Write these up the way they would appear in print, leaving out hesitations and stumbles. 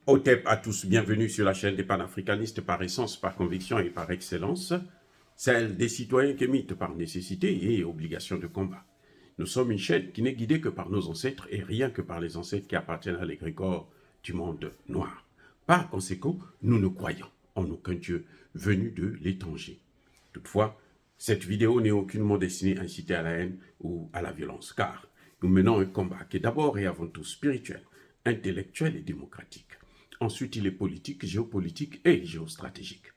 Otep à tous, bienvenue sur la chaîne des panafricanistes par essence, par conviction et par excellence, celle des citoyens kémites par nécessité et obligation de combat. Nous sommes une chaîne qui n'est guidée que par nos ancêtres et rien que par les ancêtres qui appartiennent à l'égrégore du monde noir. Par conséquent, nous ne croyons en aucun Dieu venu de l'étranger. Toutefois, cette vidéo n'est aucunement destinée à inciter à la haine ou à la violence, car nous menons un combat qui est d'abord et avant tout spirituel, intellectuel et démocratique. Ensuite, il est politique, géopolitique et géostratégique.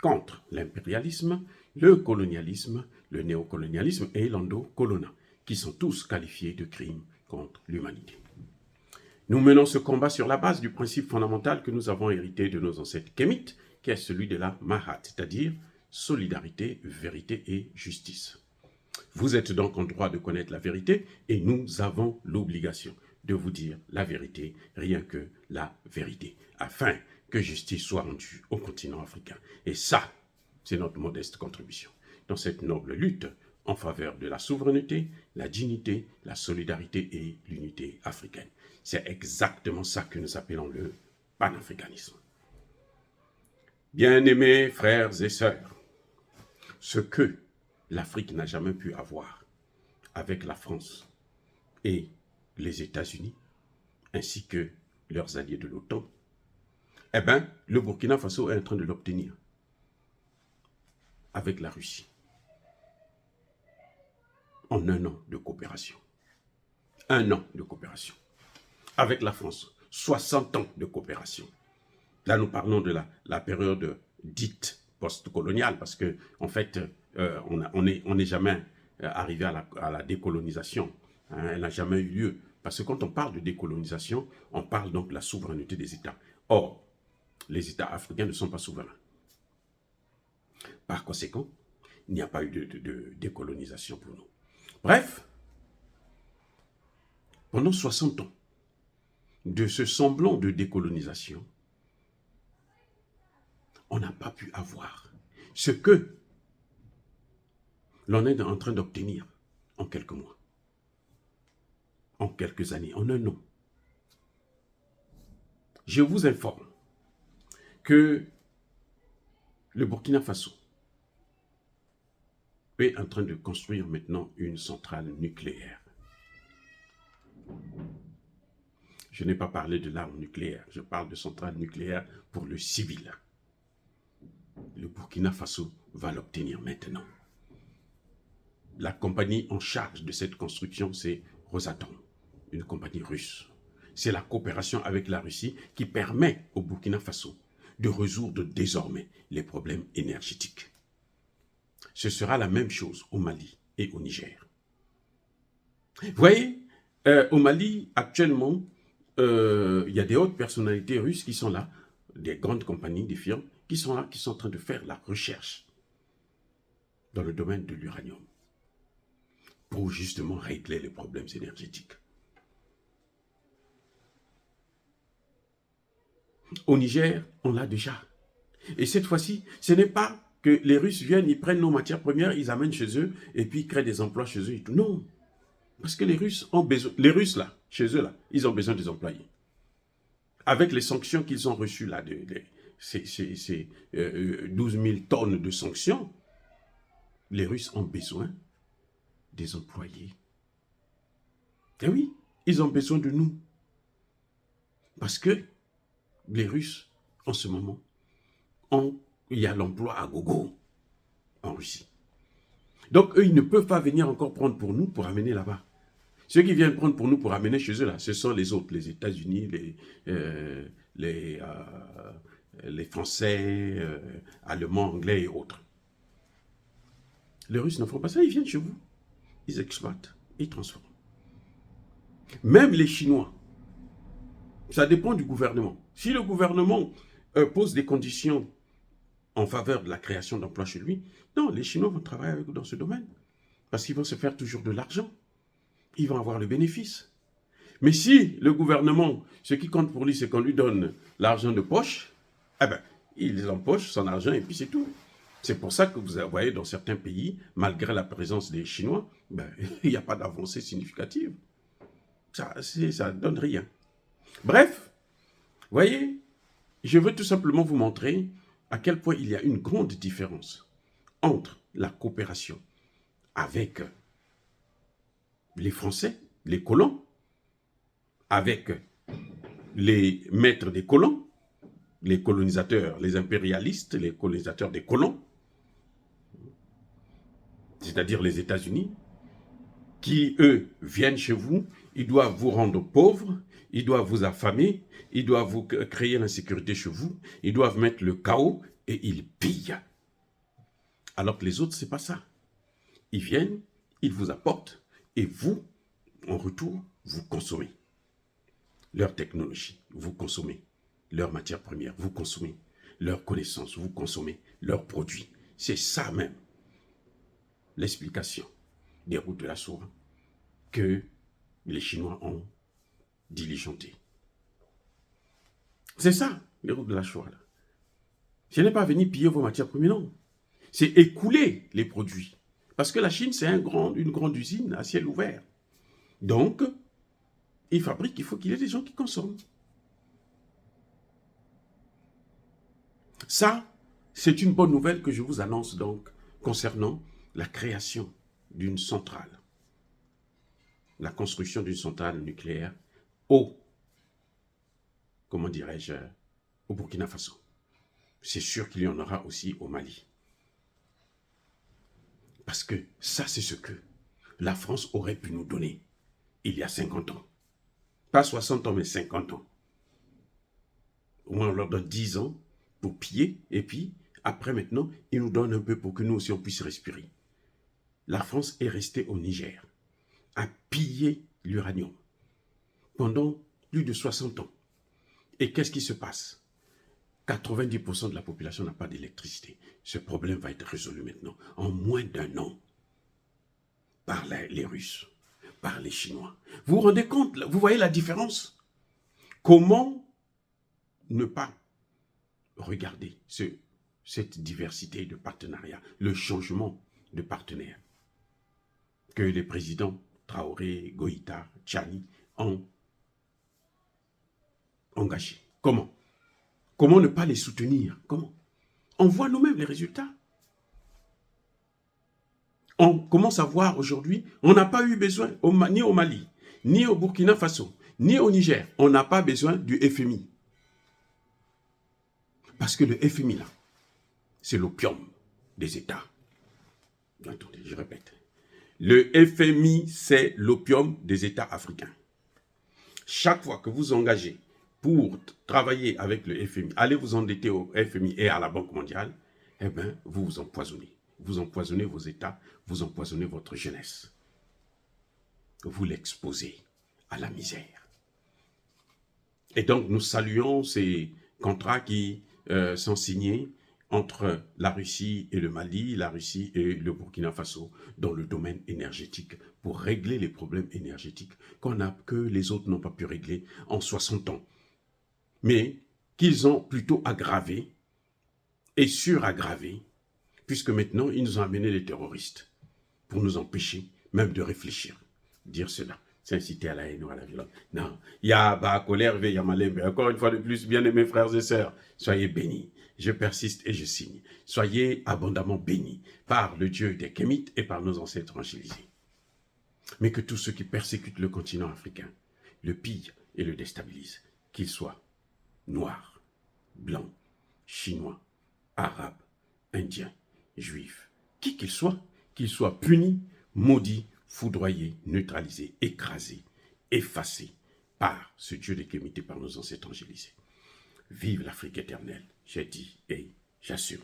Contre l'impérialisme, le colonialisme, le néocolonialisme et l'endocolonat, qui sont tous qualifiés de crimes contre l'humanité. Nous menons ce combat sur la base du principe fondamental que nous avons hérité de nos ancêtres kémites, qui est celui de la Mahat, c'est-à-dire solidarité, vérité et justice. Vous êtes donc en droit de connaître la vérité et nous avons l'obligation de vous dire la vérité, rien que la vérité, afin que justice soit rendue au continent africain. Et ça, c'est notre modeste contribution dans cette noble lutte en faveur de la souveraineté, la dignité, la solidarité et l'unité africaine. C'est exactement ça que nous appelons le panafricanisme. Bien-aimés frères et sœurs, ce que l'Afrique n'a jamais pu avoir avec la France et les États-Unis, ainsi que leurs alliés de l'OTAN, eh bien, le Burkina Faso est en train de l'obtenir avec la Russie en un an de coopération. Un an de coopération. Avec la France, 60 ans de coopération. Là, nous parlons de la période dite post-coloniale, parce que en fait, on n'est jamais arrivé à la décolonisation. Hein, elle n'a jamais eu lieu. Parce que quand on parle de décolonisation, on parle donc de la souveraineté des États. Or, les États africains ne sont pas souverains. Par conséquent, il n'y a pas eu de décolonisation pour nous. Bref, pendant 60 ans de ce semblant de décolonisation, on n'a pas pu avoir ce que l'on est en train d'obtenir en quelques mois, en quelques années, en un an. Je vous informe que le Burkina Faso est en train de construire maintenant une centrale nucléaire. Je n'ai pas parlé de l'arme nucléaire, je parle de centrale nucléaire pour le civil. Le Burkina Faso va l'obtenir maintenant. La compagnie en charge de cette construction, c'est Rosatom, une compagnie russe. C'est la coopération avec la Russie qui permet au Burkina Faso de résoudre désormais les problèmes énergétiques. Ce sera la même chose au Mali et au Niger. Vous voyez, au Mali, actuellement, il y a des hautes personnalités russes qui sont là, des grandes compagnies, des firmes, qui sont là, qui sont en train de faire la recherche dans le domaine de l'uranium pour justement régler les problèmes énergétiques. Au Niger, on l'a déjà. Et cette fois-ci, ce n'est pas que les Russes viennent, ils prennent nos matières premières, ils amènent chez eux, et puis ils créent des emplois chez eux et tout. Non. Parce que les Russes ont besoin, les Russes là, chez eux là, ils ont besoin des employés. Avec les sanctions qu'ils ont reçues là, ces 12 000 tonnes de sanctions, les Russes ont besoin des employés. Et oui, ils ont besoin de nous. Parce que les Russes, en ce moment, il y a l'emploi à gogo en Russie. Donc, eux, ils ne peuvent pas venir encore prendre pour nous pour amener là-bas. Ceux qui viennent prendre pour nous pour amener chez eux, là, ce sont les autres, les États-Unis, les Français, Allemands, Anglais et autres. Les Russes ne font pas ça, ils viennent chez vous. Ils exploitent, ils transforment. Même les Chinois, ça dépend du gouvernement. Si le gouvernement pose des conditions en faveur de la création d'emplois chez lui, non, les Chinois vont travailler avec vous dans ce domaine. Parce qu'ils vont se faire toujours de l'argent. Ils vont avoir le bénéfice. Mais si le gouvernement, ce qui compte pour lui, c'est qu'on lui donne l'argent de poche, eh ben, il empoche son argent et puis c'est tout. C'est pour ça que vous voyez dans certains pays, malgré la présence des Chinois, ben, il n'y a pas d'avancée significative. Ça ne donne rien. Bref, voyez, je veux tout simplement vous montrer à quel point il y a une grande différence entre la coopération avec les Français, les colons, avec les maîtres des colons, les colonisateurs, les impérialistes, les colonisateurs des colons, c'est-à-dire les États-Unis, qui, eux, viennent chez vous, ils doivent vous rendre pauvres, ils doivent vous affamer, ils doivent vous créer l'insécurité chez vous, ils doivent mettre le chaos et ils pillent. Alors que les autres, c'est pas ça. Ils viennent, ils vous apportent et vous, en retour, vous consommez leur technologie, vous consommez leurs matières premières, vous consommez leurs connaissances, vous consommez leurs produits. C'est ça même l'explication des routes de la soie que les Chinois ont diligenté. C'est ça, les routes de la soie. Ce n'est pas venir piller vos matières premières, non. C'est écouler les produits. Parce que la Chine, c'est une grande usine à ciel ouvert. Donc, il fabrique, il faut qu'il y ait des gens qui consomment. Ça, c'est une bonne nouvelle que je vous annonce donc concernant la création d'une centrale, la construction d'une centrale nucléaire comment dirais-je, au Burkina Faso. C'est sûr qu'il y en aura aussi au Mali. Parce que ça, c'est ce que la France aurait pu nous donner il y a 50 ans. Pas 60 ans, mais 50 ans. Au moins, on leur donne 10 ans pour piller, et puis, après maintenant, ils nous donnent un peu pour que nous aussi, on puisse respirer. La France est restée au Niger, à piller l'uranium pendant plus de 60 ans. Et qu'est-ce qui se passe? 90% de la population n'a pas d'électricité. Ce problème va être résolu maintenant, en moins d'un an, par les Russes, par les Chinois. Vous vous rendez compte, vous voyez la différence? Comment ne pas regarder cette diversité de partenariats, le changement de partenaires que les présidents Traoré, Goïta, Tchani ont engagé? Comment? Comment ne pas les soutenir? Comment? On voit nous-mêmes les résultats. On commence à voir aujourd'hui, on n'a pas eu besoin, ni au Mali, ni au Burkina Faso, ni au Niger, on n'a pas besoin du FMI. Parce que le FMI, là, c'est l'opium des États. Attendez, je répète. Le FMI, c'est l'opium des États africains. Chaque fois que vous engagez pour travailler avec le FMI, allez vous endetter au FMI et à la Banque mondiale, eh bien, vous vous empoisonnez. Vous empoisonnez vos États, vous empoisonnez votre jeunesse. Vous l'exposez à la misère. Et donc, nous saluons ces contrats qui sont signés entre la Russie et le Mali, la Russie et le Burkina Faso dans le domaine énergétique pour régler les problèmes énergétiques que les autres n'ont pas pu régler en 60 ans. Mais qu'ils ont plutôt aggravé et suraggravé, puisque maintenant, ils nous ont amené les terroristes pour nous empêcher même de réfléchir. Dire cela, c'est inciter à la haine ou à la violence. Non, il y a colère, il y a malembe. Encore une fois de plus, bien-aimés frères et sœurs, soyez bénis. Je persiste et je signe. Soyez abondamment bénis par le Dieu des Kémites et par nos ancêtres angélisés. Mais que tous ceux qui persécutent le continent africain le pillent et le déstabilisent, qu'ils soient noirs, blancs, chinois, arabes, indiens, juifs, qui qu'ils soient punis, maudits, foudroyés, neutralisés, écrasés, effacés par ce Dieu des Kémites et par nos ancêtres angélisés. Vive l'Afrique éternelle, j'ai dit et j'assume.